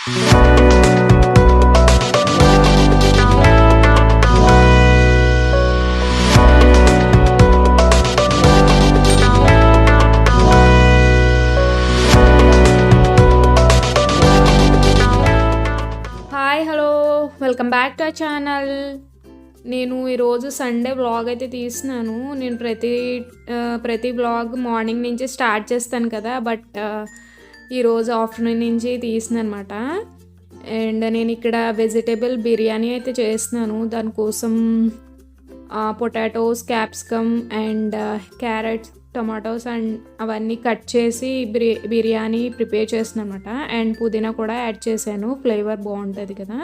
Hi hello welcome back to our channel. నేను ఈరోజు Sunday vlog అయితే తీస్తున్నాను. నేను ప్రతి వ్లాగ్ మార్నింగ్ నుంచి స్టార్ట్ చేస్తాను కదా, బట్ ఈరోజు ఆఫ్టర్నూన్ నుంచి తీస్తున్నాను అనమాట. అండ్ నేను ఇక్కడ వెజిటేబుల్ బిర్యానీ అయితే చేస్తున్నాను. దానికోసం potatoes, capsicum and carrots, tomatoes and అవన్నీ కట్ చేసి బిర్యానీ ప్రిపేర్ చేస్తున్నాను అనమాట. అండ్ పుదీనా కూడా యాడ్ చేశాను, ఫ్లేవర్ బాగుంటుంది కదా.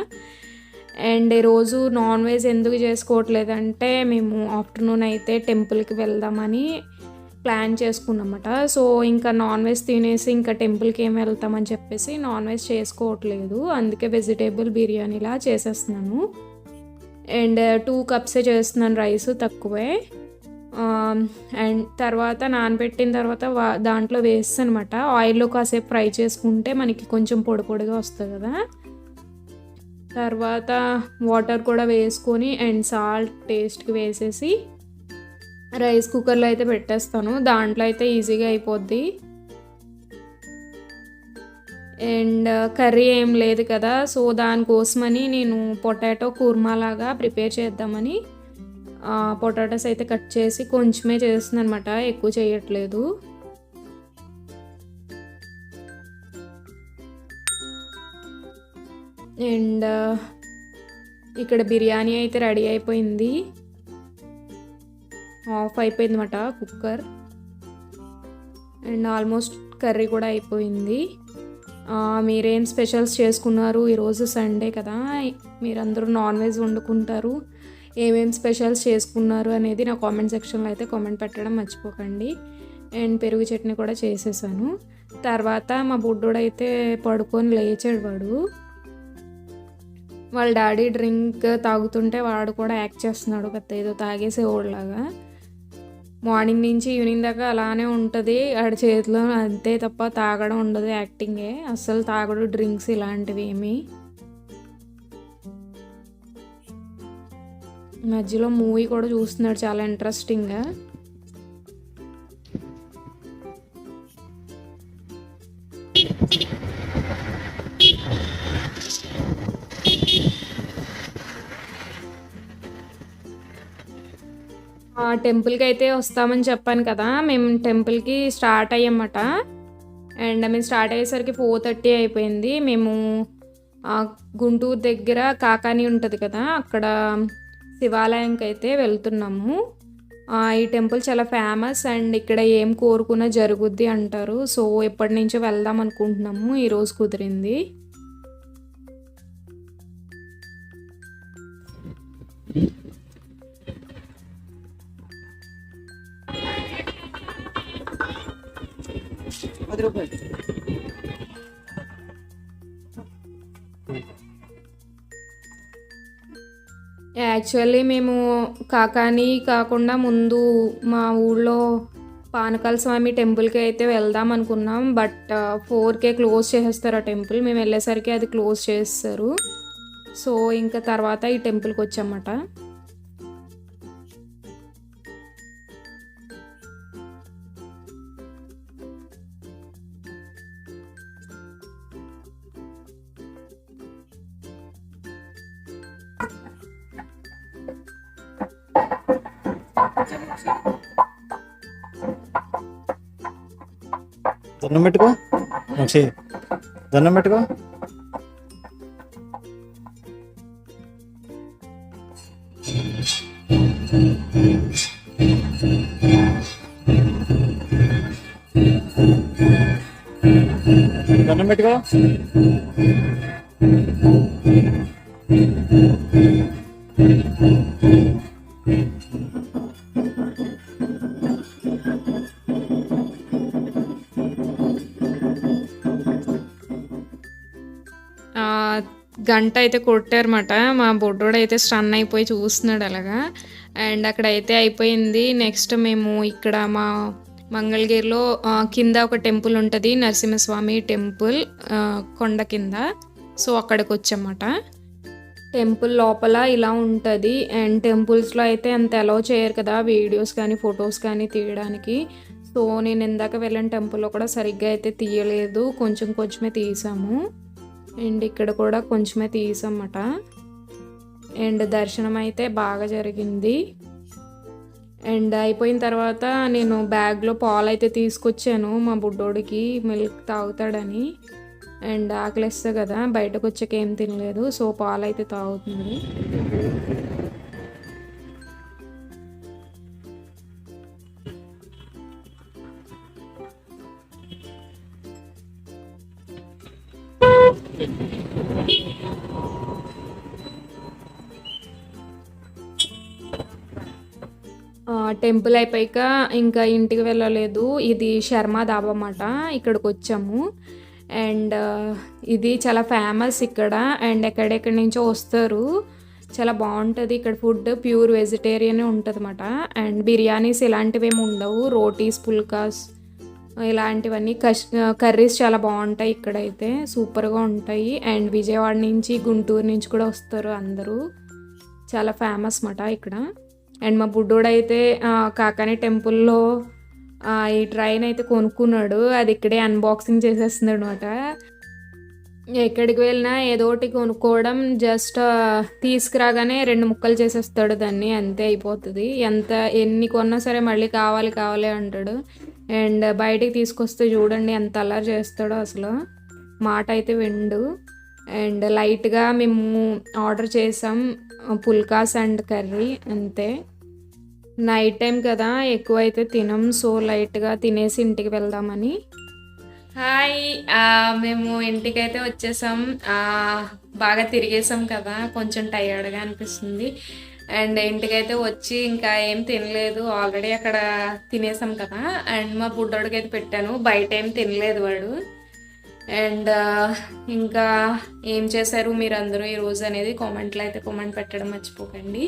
అండ్ ఈరోజు నాన్ వెజ్ ఎందుకు చేసుకోవట్లేదంటే, మేము ఆఫ్టర్నూన్ అయితే టెంపుల్కి వెళ్దామని ప్లాన్ చేసుకున్నామన్నమాట. సో ఇంకా నాన్ వెజ్ తినేసి ఇంకా టెంపుల్కి ఏం వెళ్తామని చెప్పేసి నాన్ వెజ్ చేసుకోవట్లేదు. అందుకే వెజిటేబుల్ బిర్యానీలా చేసేస్తున్నాను. అండ్ 2 కప్సే చేస్తున్నాను, రైస్ తక్కువే. అండ్ తర్వాత నానబెట్టిన తర్వాత దాంట్లో వేస్తాను అనమాట. ఆయిల్లో కాసేపు ఫ్రై చేసుకుంటే మనకి కొంచెం పొడి పొడిగా వస్తుంది కదా. తర్వాత వాటర్ కూడా వేసుకొని అండ్ సాల్ట్ టేస్ట్కి వేసేసి రైస్ కుక్కర్లో అయితే పెట్టేస్తాను. దాంట్లో అయితే ఈజీగా అయిపోద్ది. అండ్ కర్రీ ఏం లేదు కదా, సో దానికోసమని నేను పొటాటో కుర్మా లాగా ప్రిపేర్ చేద్దామని పొటాటోస్ అయితే కట్ చేసి కొంచెమే చేస్తున్నాను అనమాట, ఎక్కువ చేయట్లేదు. అండ్ ఇక్కడ బిర్యానీ అయితే రెడీ అయిపోయింది, ఆఫ్ అయిపోయింది అనమాట కుక్కర్. అండ్ ఆల్మోస్ట్ కర్రీ కూడా అయిపోయింది. మీరేం స్పెషల్స్ చేసుకున్నారు? ఈరోజు సండే కదా, మీరందరూ నాన్ వెజ్ వండుకుంటారు. ఏమేమి స్పెషల్స్ చేసుకున్నారు అనేది నా కామెంట్ సెక్షన్లో అయితే కామెంట్ పెట్టడం మర్చిపోకండి. అండ్ పెరుగు చట్నీ కూడా చేసేసాను. తర్వాత మా బుడ్డోడు అయితే పడుకొని లేచాడు. వాళ్ళ డాడీ డ్రింక్ తాగుతుంటే వాడు కూడా యాక్ట్ చేస్తున్నాడు, పెద్ద ఏదో తాగేసేవాళ్ళలాగా. మార్నింగ్ నుంచి ఈవినింగ్ దాకా అలానే ఉంటుంది ఆడి చేతిలో, అంతే తప్ప తాగడం ఉండదు, యాక్టింగే. అస్సలు తాగడు డ్రింక్స్ ఇలాంటివి ఏమి. మధ్యలో మూవీ కూడా చూస్తున్నాడు చాలా ఇంట్రెస్టింగ్గా. టెంపుల్కి అయితే వస్తామని చెప్పాను కదా, మేము టెంపుల్కి స్టార్ట్ అయ్యామన్నమాట. అండ్ మేము స్టార్ట్ అయ్యేసరికి 4:30 అయిపోయింది. మేము గుంటూరు దగ్గర కాకాని ఉంటుంది కదా, అక్కడ శివాలయంకి అయితే వెళ్తున్నాము. ఈ టెంపుల్ చాలా ఫేమస్ అండ్ ఇక్కడ ఏం కోరుకున్నా జరుగుద్ది అంటారు. సో ఎప్పటి నుంచో వెళ్దాం అనుకుంటున్నాము, ఈరోజు కుదిరింది. యాక్చువల్లీ మేము కాకాని కాకుండా ముందు మా ఊళ్ళో పానకాల స్వామి టెంపుల్కి అయితే వెళ్దాం అనుకున్నాం. బట్ 4కే క్లోజ్ చేసేస్తారు ఆ టెంపుల్. మేము వెళ్ళేసరికి అది క్లోజ్ చేస్తారు. సో ఇంకా తర్వాత ఈ టెంపుల్కి వచ్చామన్నమాట. దండం పెట్టుకో, దండం పెట్టుకో. దండం పెట్టుకో. గంట అయితే కొట్టారన్నమాట. మా బొడ్డోడు అయితే స్టన్ అయిపోయి చూస్తున్నాడు అలాగా. అండ్ అక్కడైతే అయిపోయింది. నెక్స్ట్ మేము ఇక్కడ మా మంగళగిరిలో కింద ఒక టెంపుల్ ఉంటుంది, నరసింహస్వామి టెంపుల్, కొండ కింద. సో అక్కడికి వచ్చామన్నమాట. టెంపుల్ లోపల ఇలా ఉంటుంది. అండ్ టెంపుల్స్లో అయితే అంత అలౌ చేయరు కదా వీడియోస్ కానీ ఫొటోస్ కానీ తీయడానికి. సో నేను ఇందాక వెళ్ళిన టెంపుల్లో కూడా సరిగ్గా అయితే తీయలేదు, కొంచెం కొంచెమే తీసాము. అండ్ ఇక్కడ కూడా కొంచెమే తీసామన్నమాట. అండ్ దర్శనం అయితే బాగా జరిగింది. అండ్ అయిపోయిన తర్వాత నేను బ్యాగ్లో పాలు అయితే తీసుకొచ్చాను మా బుడ్డోడికి, మిల్క్ తాగుతాడని. అండ్ ఆకలిస్తే కదా, బయటకు వచ్చాక ఏం తినలేదు, సో పాలు అయితే తాగుతుంది. టెంపుల్ అయిపోయాక ఇంకా ఇంటికి వెళ్ళలేదు. ఇది శర్మ ధాబా అన్నమాట, ఇక్కడికి వచ్చాము. అండ్ ఇది చాలా ఫేమస్ ఇక్కడ. అండ్ ఎక్కడెక్కడి నుంచో వస్తారు, చాలా బాగుంటుంది ఇక్కడ ఫుడ్. ప్యూర్ వెజిటేరియన్ ఉంటుంది అన్నమాట. అండ్ బిర్యానీస్ ఇలాంటివి ఏమి ఉండవు, రోటీస్, పుల్కాస్ ఇలాంటివన్నీ. కర్రీస్ చాలా బాగుంటాయి ఇక్కడైతే, సూపర్గా ఉంటాయి. అండ్ విజయవాడ నుంచి, గుంటూరు నుంచి కూడా వస్తారు అందరూ, చాలా ఫేమస్ అన్నమాట ఇక్కడ. అండ్ మా బుడ్డోడైతే కాకాని టెంపుల్లో ఈ ట్రైన్ అయితే కొనుక్కున్నాడు, అది ఇక్కడే అన్బాక్సింగ్ చేసేస్తున్నాడు అనమాట. ఎక్కడికి వెళ్ళినా ఏదో ఒకటి కొనుక్కోవడం, జస్ట్ తీసుకురాగానే 2 ముక్కలు చేసేస్తాడు దాన్ని, అంతే అయిపోతుంది. ఎన్ని కొన్నా సరే మళ్ళీ కావాలి కావాలి అంటాడు. అండ్ బయటికి తీసుకొస్తే చూడండి ఎంత అల్లరి చేస్తాడో అసలు, మాట అయితే విండు. అండ్ లైట్గా మేము ఆర్డర్ చేసాం పుల్కాస్ అండ్ కర్రీ, అంతే. నైట్ టైం కదా, ఎక్కువ అయితే తినం, సో లైట్గా తినేసి ఇంటికి వెళ్దామని. హాయ్, మేము ఇంటికైతే వచ్చేసాం. బాగా తిరిగేసాం కదా, కొంచెం టైర్డ్గా అనిపిస్తుంది. అండ్ ఇంటికైతే వచ్చి ఇంకా ఏం తినలేదు, ఆల్రెడీ అక్కడ తినేసాం కదా. అండ్ మా బుడ్డోడికి అయితే పెట్టాను, బయట ఏం తినలేదు వాడు. అండ్ ఇంకా ఏం చేశారు మీరు అందరూ ఈరోజు అనేది కామెంట్లో అయితే కామెంట్ పెట్టడం మర్చిపోకండి.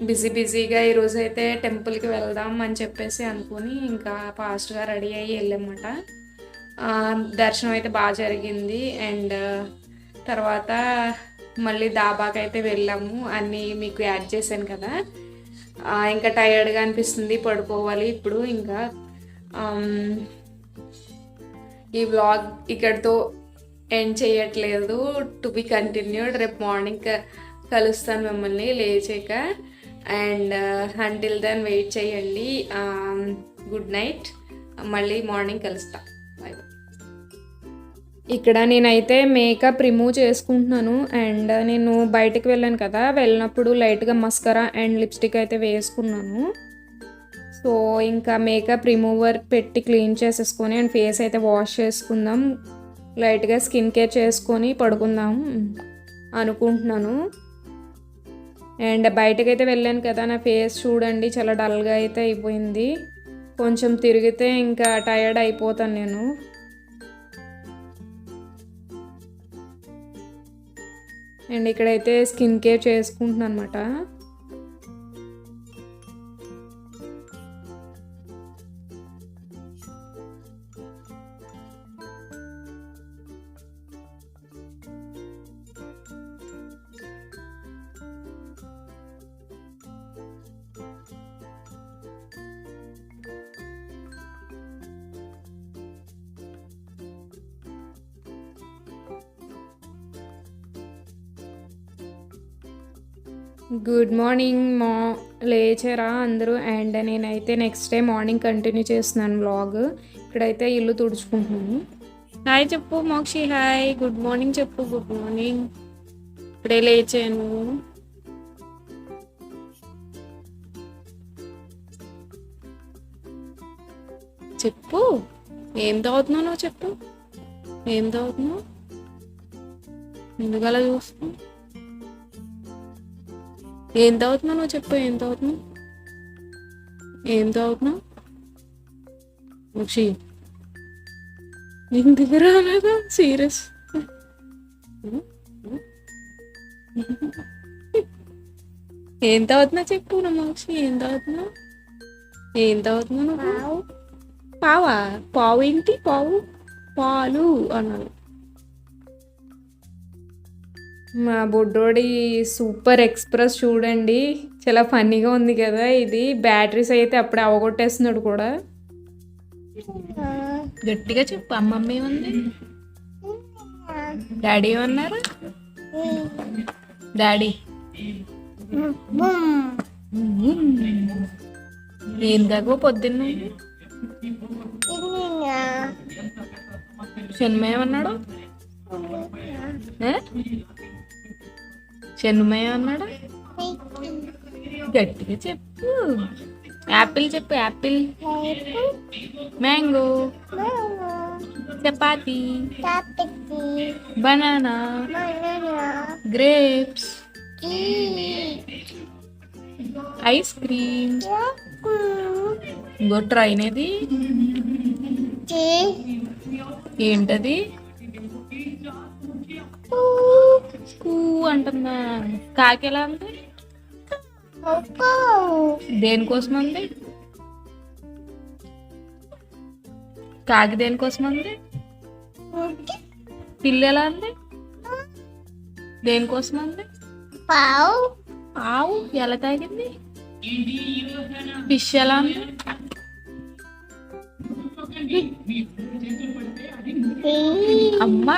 బిజీగా ఈరోజు అయితే టెంపుల్కి వెళ్దాం అని చెప్పేసి అనుకుని ఇంకా ఫాస్ట్గా రెడీ అయ్యి వెళ్ళామన్నమాట. దర్శనం అయితే బాగా జరిగింది. అండ్ తర్వాత మళ్ళీ దాబాకి అయితే వెళ్ళాము, అన్నీ మీకు యాడ్ చేశాను కదా. ఇంకా టైర్డ్గా అనిపిస్తుంది, పడుకోవాలి ఇప్పుడు. ఇంకా ఈ వ్లాగ్ ఇక్కడితో ఎండ్ చేయట్లేదు, టు బి కంటిన్యూడ్. రేపు మార్నింగ్ కలుస్తాను మిమ్మల్ని లేచాక. అండ్ అంటిల్ దెన్ వెయిట్ చేయండి. గుడ్ నైట్, మళ్ళీ మార్నింగ్ కలుస్తా. బాయ్. ఇక్కడ నేనైతే మేకప్ రిమూవ్ చేసుకుంటున్నాను. అండ్ నేను బయటకు వెళ్ళాను కదా, వెళ్ళినప్పుడు లైట్గా మస్కరా అండ్ లిప్స్టిక్ అయితే వేసుకున్నాను. సో ఇంకా మేకప్ రిమూవర్ పెట్టి క్లీన్ చేసేసుకొని అండ్ ఫేస్ అయితే వాష్ చేసుకుందాం, లైట్గా స్కిన్ కేర్ చేసుకొని పడుకుందాం అనుకుంటున్నాను. అండ్ బయటకైతే వెళ్ళాను కదా, నా ఫేస్ చూడండి చాలా డల్గా అయితే అయిపోయింది. కొంచెం తిరిగితే ఇంకా టైర్డ్ అయిపోతాను నేను. అండ్ ఇక్కడైతే స్కిన్ కేర్ చేసుకుంటున్నాను అనమాట. గుడ్ మార్నింగ్ లేచారా అందరూ? అండ్ నేనైతే నెక్స్ట్ డే మార్నింగ్ కంటిన్యూ చేస్తున్నాను వ్లాగ్. ఇక్కడైతే ఇల్లు తుడుచుకుంటున్నాను. హాయ్ చెప్పు మోక్షి, హాయ్, గుడ్ మార్నింగ్ చెప్పు. గుడ్ మార్నింగ్, ఇప్పుడే లేచాను. చెప్పు, ఏం తాగుతున్నావు చెప్పు, ఏం తాగుతున్నావు, ఎందుకలా చూస్తున్నావు, ఏం తాగుతున్నావు చెప్పు, ఏం తాగుతున్నావు, ఏం తాగుతున్నావు మోక్షి, ఎందుకు రాలేదా సీరియస్? ఏం తాగుతున్నా చెప్పు నా మోక్షి, ఏం తాగుతున్నావు, ఏం తాగుతున్నావు నువ్వు? పావా? పావు ఏంటి? పావు పాలు అన్నారు. మా బుడ్డోడి సూపర్ ఎక్స్ప్రెస్ చూడండి, చాలా ఫన్నీగా ఉంది కదా. ఇది బ్యాటరీస్ అయితే అప్పుడే అవగొట్టేస్తున్నాడు కూడా. గట్టిగా చెప్పు, అమ్మమ్మ ఏముంది, డాడీ ఏమన్నారు, డాడీ ఏం దాగో పొద్దున్న శనిమేమన్నాడు, శనిమేమన్నాడు, గట్టిగా చెప్పు, యాపిల్ చెప్పు, Apple, mango, chapati, banana, grapes, ice cream. ఇంకో ట్రైన్ ఏది, ఏంటది, కూ అంటుందా. కాకి ఎలా ఉంది, దేనికోసం ఉంది, కాకి దేనికోసం ఉంది, పిల్లి ఎలా ఉంది, దేనికోసం ఉంది, ఆవు ఎలా తాగింది, ఫిష్ ఎలా ఉంది, అమ్మ,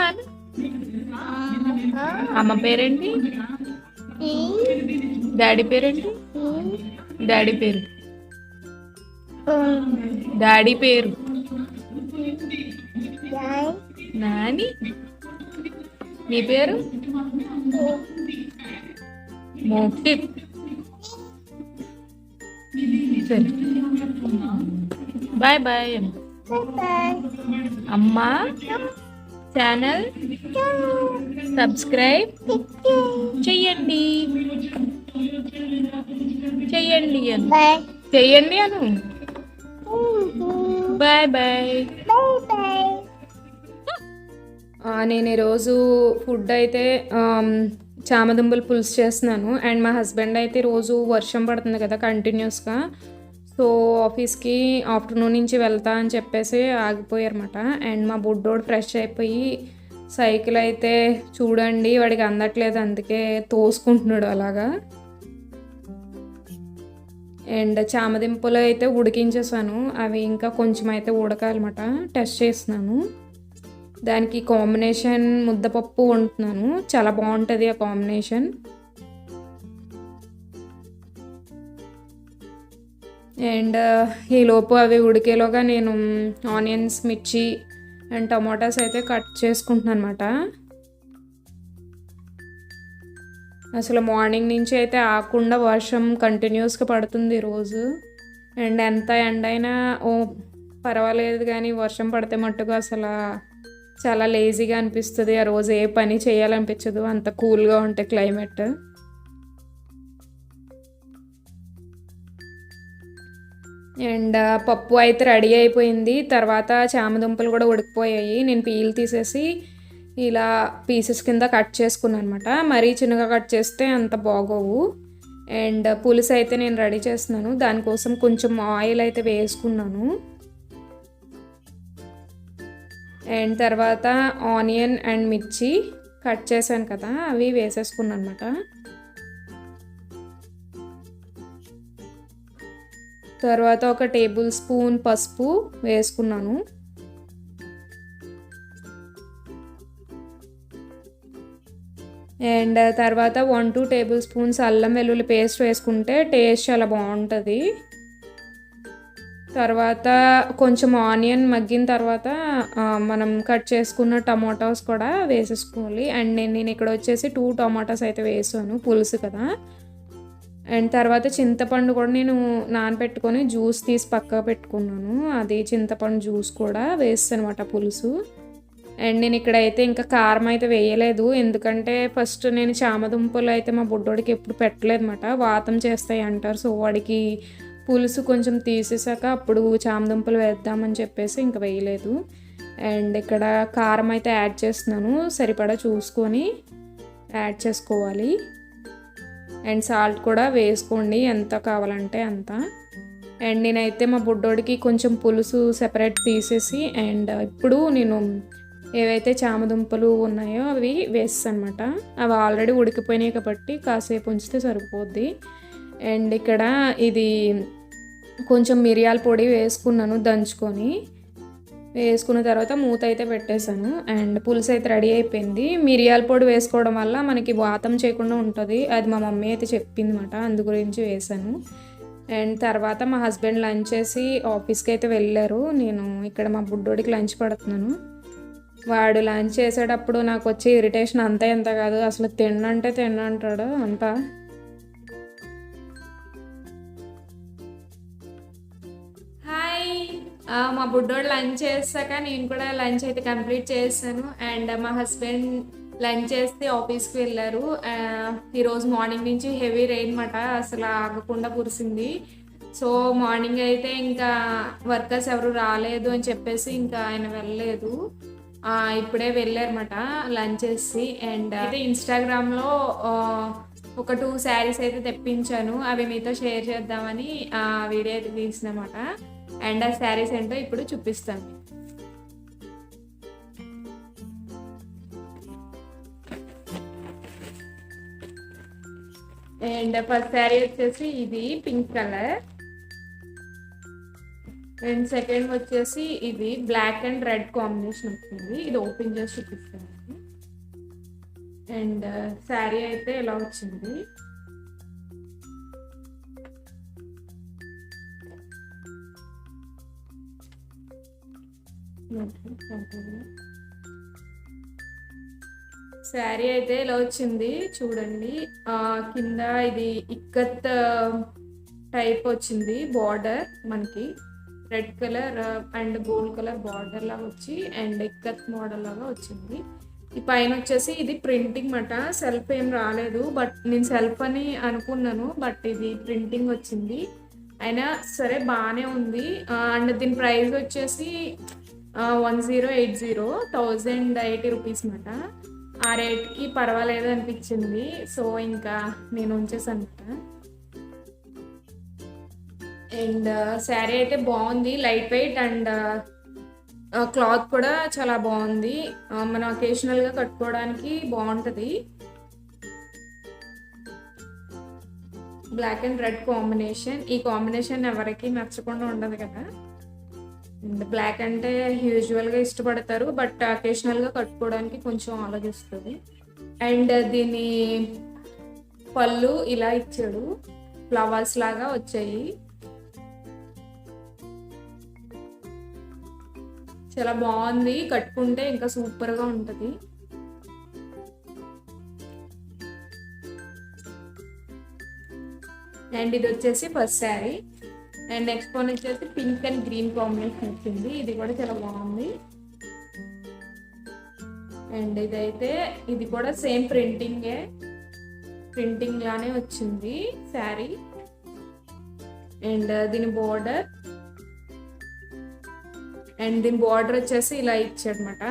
అమ్మ పేరేంటి, డాడీ పేరేంటి, డాడీ పేరు, డాడీ పేరు నాని, నీ పేరు మోక్షిత్. సరే బాయ్ బాయ్. అమ్మా ఛానల్ సబ్స్క్రైబ్ చెయ్యండి, చెయ్యండి అను, చెయ్యండి అను. Bye bye. నేను ఈరోజు ఫుడ్ అయితే చామదుంపలు పులుసు చేస్తున్నాను. అండ్ మా హస్బెండ్ అయితే రోజు వర్షం పడుతుంది కదా కంటిన్యూస్గా, సో ఆఫీస్కి ఆఫ్టర్నూన్ నుంచి వెళ్తా అని చెప్పేసి ఆగిపోయారన్నమాట. అండ్ మా బుడ్డోడు ఫ్రెష్ అయిపోయి సైకిల్ అయితే చూడండి వాడికి అందట్లేదు, అందుకే తోసుకుంటున్నాడు అలాగా. అండ్ చామదుంపలు అయితే ఉడికించేసాను, అవి ఇంకా కొంచెం అయితే ఉడకాలన్నమాట. టెస్ట్ చేస్తున్నాను. దానికి కాంబినేషన్ ముద్దపప్పు వండుతున్నాను, చాలా బాగుంటుంది ఆ కాంబినేషన్. అండ్ ఈలోపు అవి ఉడికేలోగా నేను ఆనియన్స్, మిర్చి అండ్ టమాటాస్ అయితే కట్ చేసుకుంటున్నాను అనమాట. అసలు మార్నింగ్ నుంచి అయితే ఆకుండా వర్షం కంటిన్యూస్గా పడుతుంది రోజు. అండ్ ఎంత ఎండ అయినా పర్వాలేదు, కానీ వర్షం పడితే మట్టుకు అసలు చాలా లేజీగా అనిపిస్తుంది. ఆ రోజు ఏ పని చేయాలనిపించదు, అంత కూల్గా ఉంటే క్లైమేట్. అండ్ పప్పు అయితే రెడీ అయిపోయింది. తర్వాత చామదుంపలు కూడా ఉడికిపోయాయి. నేను పీల్ తీసేసి ఇలా పీసెస్ కింద కట్ చేసుకున్నాను అనమాట. మరీ చిన్నగా కట్ చేస్తే అంత బాగోవు. అండ్ పులుసు అయితే నేను రెడీ చేస్తున్నాను, దానికోసం కొంచెం ఆయిల్ అయితే వేసుకున్నాను. అండ్ తర్వాత ఆనియన్ అండ్ మిర్చి కట్ చేశాను కదా, అవి వేసేసుకున్నాను అనమాట. తర్వాత ఒక టేబుల్ స్పూన్ పసుపు వేసుకున్నాను. అండ్ తర్వాత 1-2 టేబుల్ స్పూన్స్ అల్లం వెల్లుల్లి పేస్ట్ వేసుకుంటే టేస్ట్ చాలా బాగుంటుంది. తర్వాత కొంచెం ఆనియన్ మగ్గిన తర్వాత మనం కట్ చేసుకున్న టమాటోస్ కూడా వేసేసుకోవాలి. అండ్ నేను ఇక్కడ వచ్చేసి 2 టమాటోస్ అయితే వేసాను, పులుసు కదా. అండ్ తర్వాత చింతపండు కూడా నేను నానబెట్టుకొని జ్యూస్ తీసి పక్కకు పెట్టుకున్నాను, అది చింతపండు జ్యూస్ కూడా వేస్తాను అనమాట పులుసు. అండ్ నేను ఇక్కడైతే ఇంకా కారం అయితే వేయలేదు, ఎందుకంటే ఫస్ట్ నేను చామదుంపలు అయితే మా బుడ్డోడికి ఎప్పుడు పెట్టలేదు అనమాట, వాతం చేస్తాయి అంటారు. సో వాడికి పులుసు కొంచెం తీసేసాక అప్పుడు చామదుంపలు వేద్దామని చెప్పేసి ఇంకా వేయలేదు. అండ్ ఇక్కడ కారం అయితే యాడ్ చేస్తున్నాను, సరిపడా చూసుకొని యాడ్ చేసుకోవాలి. అండ్ సాల్ట్ కూడా వేసుకోండి ఎంత కావాలంటే అంత. అండ్ నేనైతే మా బుడ్డోడికి కొంచెం పులుసు సెపరేట్ తీసేసి, అండ్ ఇప్పుడు నేను ఏవైతే చామదుంపలు ఉన్నాయో అవి వేస్తాను అనమాట. అవి ఆల్రెడీ ఉడికిపోయినాయి కాబట్టి కాసేపు ఉంచితే సరిపోద్ది. అండ్ ఇక్కడ ఇది కొంచెం మిరియాల పొడి వేసుకున్నాను దంచుకొని. వేసుకున్న తర్వాత మూత అయితే పెట్టేశాను. అండ్ పులుసు అయితే రెడీ అయిపోయింది. మిరియాల పొడి వేసుకోవడం వల్ల మనకి వాతం చేయకుండా ఉంటుంది. అది మా మమ్మీ అయితే చెప్పింది అనమాట, అందు గురించి వేసాను. అండ్ తర్వాత మా హస్బెండ్ లంచ్ చేసి ఆఫీస్కి అయితే వెళ్ళారు. నేను ఇక్కడ మా బుడ్డోడికి లంచ్ పెడుతున్నాను. వాడు లంచ్ చేసేటప్పుడు నాకు వచ్చే ఇరిటేషన్ అంతా ఎంత కాదు, అసలు తిన్నంటే తిన్నంటాడు అంతా. హాయ్, మా బుడ్డోడు లంచ్ చేసాక నేను కూడా లంచ్ అయితే కంప్లీట్ చేశాను. అండ్ మా హస్బెండ్ లంచ్ చేస్తే ఆఫీస్కి వెళ్ళారు. ఈరోజు మార్నింగ్ నుంచి హెవీ రెయిన్ మాట, అసలు ఆగకుండా కురిసింది. సో మార్నింగ్ అయితే ఇంకా వర్కర్స్ ఎవరు రాలేదు అని చెప్పేసి ఇంకా ఆయన వెళ్ళలేదు. ఇప్పుడే వెళ్ళారన్నమాట లంచ్ చేసి. అండ్ అయితే ఇన్స్టాగ్రామ్లో ఒక 2 శారీస్ అయితే తెప్పించాను. అవి మీతో షేర్ చేద్దామని వీడియో అయితే తీసినమాట. అండ్ ఆ శారీస్ ఏంటో ఇప్పుడు చూపిస్తాను. అండ్ ఫస్ట్ శారీ వచ్చేసి ఇది పింక్ కలర్. అండ్ సెకండ్ వచ్చేసి ఇది బ్లాక్ అండ్ రెడ్ కాంబినేషన్ వచ్చింది. ఇది ఓపెన్ చేసి చూపిస్తాను. అండ్ శారీ అయితే ఇలా వచ్చింది. శారీ అయితే ఇలా వచ్చింది చూడండి. కింద ఇది ఇక్కత్ టైప్ వచ్చింది. బార్డర్ మనకి red colour and gold colour border లాగా వచ్చి అండ్ ఇక్కత్ మోడల్ లాగా వచ్చింది. ఈ పైన వచ్చేసి ఇది ప్రింటింగ్ మాట, సెల్ఫ్ ఏం రాలేదు. బట్ నేను సెల్ఫ్ అని అనుకున్నాను, బట్ ఇది ప్రింటింగ్ వచ్చింది. అయినా సరే బాగానే ఉంది. అండ్ దీని ప్రైస్ వచ్చేసి 1080 రూపీస్ మాట. ఆ రేట్కి పర్వాలేదు అనిపించింది. సో ఇంకా నేను ఉంచేసాను. అండ్ శారీ అయితే బాగుంది, లైట్ వెయిట్. అండ్ క్లాత్ కూడా చాలా బాగుంది. మనం అకేషనల్గా కట్టుకోవడానికి బాగుంటుంది. Black and red combination. ఈ కాంబినేషన్ ఎవరికి నచ్చకుండా ఉండదు కదా. అండ్ బ్లాక్ అంటే యూజువల్గా ఇష్టపడతారు, బట్ అకేషనల్గా కట్టుకోవడానికి కొంచెం ఆలోచిస్తుంది. అండ్ దీని పళ్ళు ఇలా ఇచ్చాడు, ఫ్లవర్స్ లాగా వచ్చాయి. చాలా బాగుంది, కట్టుకుంటే ఇంకా సూపర్గా ఉంటుంది. అండ్ ఇది వచ్చేసి first sari. And next one వచ్చేసి పింక్ అండ్ గ్రీన్ కాంబినేషన్ వచ్చింది. ఇది కూడా చాలా బాగుంది. అండ్ ఇదైతే ఇది కూడా సేమ్ ప్రింటింగ్ లానే వచ్చింది శారీ. అండ్ దీని బార్డర్ వచ్చేసి ఇలా ఇచ్చాడనమాట.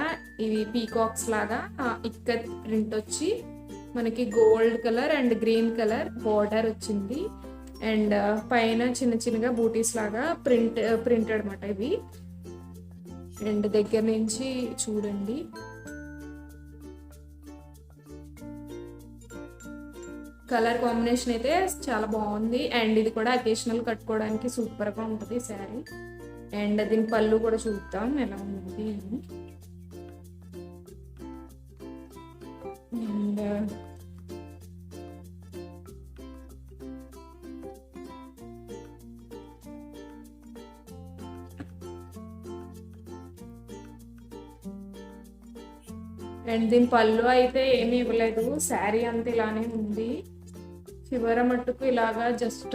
ఇవి పీకాక్స్ లాగా ఇక్కత్ ప్రింట్ వచ్చి మనకి gold colour and green colour border వచ్చింది. అండ్ పైన చిన్న చిన్నగా బూటీస్ లాగా ప్రింటెడ్ అనమాట ఇవి. అండ్ దగ్గర నుంచి చూడండి, కలర్ కాంబినేషన్ అయితే చాలా బాగుంది. అండ్ ఇది కూడా అకేషనల్ కట్టుకోవడానికి సూపర్గా ఉంటుంది శారీ. అండ్ దీని పళ్ళు కూడా చూద్దాం ఎలా ఉంది. అండ్ దీని పళ్ళు అయితే ఏమీ ఇవ్వలేదు, శారీ అంతా ఇలానే ఉంది. చివర మట్టుకు ఇలాగా జస్ట్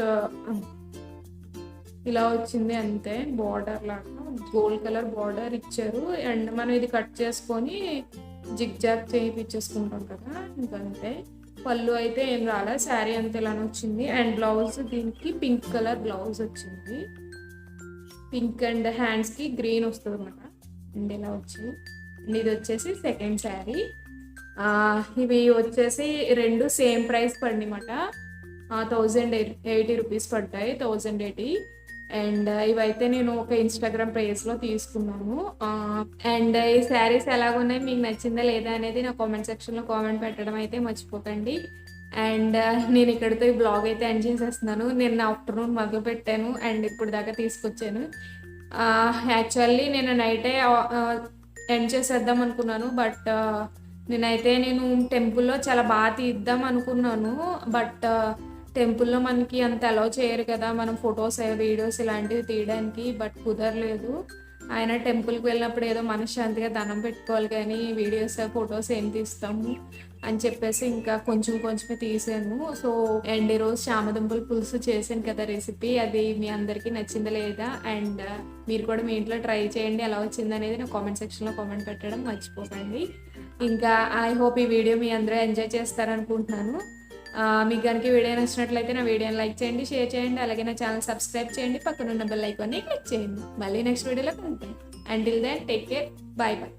ఇలా వచ్చింది అంతే. బార్డర్ లాగా గోల్డ్ కలర్ బార్డర్ ఇచ్చారు. అండ్ మనం ఇది కట్ చేసుకొని జిగ్ జాగ్ చేయించేసుకుంటాం కదా, ఇంకంతే. పళ్ళు అయితే ఏం రాలే, శారీ అంతా ఇలానే వచ్చింది. అండ్ బ్లౌజ్ దీనికి పింక్ కలర్ బ్లౌజ్ వచ్చింది. పింక్ అండ్ హ్యాండ్స్కి గ్రీన్ వస్తుంది అన్నమాట. అండ్ ఇలా వచ్చింది. అండ్ ఇది వచ్చేసి సెకండ్ శారీ. ఇవి వచ్చేసి రెండు సేమ్ ప్రైస్ పడినమాట. 1080 రూపీస్ పడ్డాయి, 1080. అండ్ ఇవైతే నేను ఒక ఇన్స్టాగ్రామ్ పేజ్లో తీసుకున్నాను. అండ్ ఈ శారీస్ ఎలాగున్నాయి, మీకు నచ్చిందా లేదా అనేది నా కామెంట్ సెక్షన్లో కామెంట్ పెట్టడం అయితే మర్చిపోకండి. అండ్ నేను ఇక్కడితో ఈ బ్లాగ్ అయితే ఎండ్ చేసేస్తున్నాను. నిన్న ఆఫ్టర్నూన్ మొదలు పెట్టాను అండ్ ఇప్పుడు దాకా తీసుకొచ్చాను. యాక్చువల్లీ నేను నైటే ఎండ్ చేసేద్దాం అనుకున్నాను. బట్ నేను టెంపుల్లో చాలా బాగా తీద్దాం అనుకున్నాను. బట్ టెంపుల్లో మనకి అంత అలౌ చేయరు కదా మనం ఫొటోస్ వీడియోస్ ఇలాంటివి తీయడానికి. బట్ కుదరలేదు. ఆయన టెంపుల్కి వెళ్ళినప్పుడు ఏదో మనశ్శాంతిగా దండం పెట్టుకోవాలి కానీ వీడియోస్ ఫొటోస్ ఏం తీస్తాము అని చెప్పేసి ఇంకా కొంచెమే తీసాను. సో అండ్ ఈరోజు చామదుంపల పులుసు చేశాను కదా రెసిపీ, అది మీ అందరికీ నచ్చిందా లేదా, అండ్ మీరు కూడా మీ ఇంట్లో ట్రై చేయండి. ఎలా వచ్చింది అనేది నా కామెంట్ సెక్షన్లో కామెంట్ పెట్టడం మర్చిపోకండి. ఇంకా ఐ హోప్ ఈ వీడియో మీ అందరూ ఎంజాయ్ చేస్తారనుకుంటున్నాను. మీకు కనుక వీడియో నచ్చినట్లయితే నా వీడియోని లైక్ చేయండి, షేర్ చేయండి, అలాగే నా ఛానల్ సబ్స్క్రైబ్ చేయండి, పక్కన ఉన్న బెల్ ఐకాన్ని క్లిక్ చేయండి. మళ్ళీ నెక్స్ట్ వీడియోలో కలుద్దాం. Until then take care, bye bye.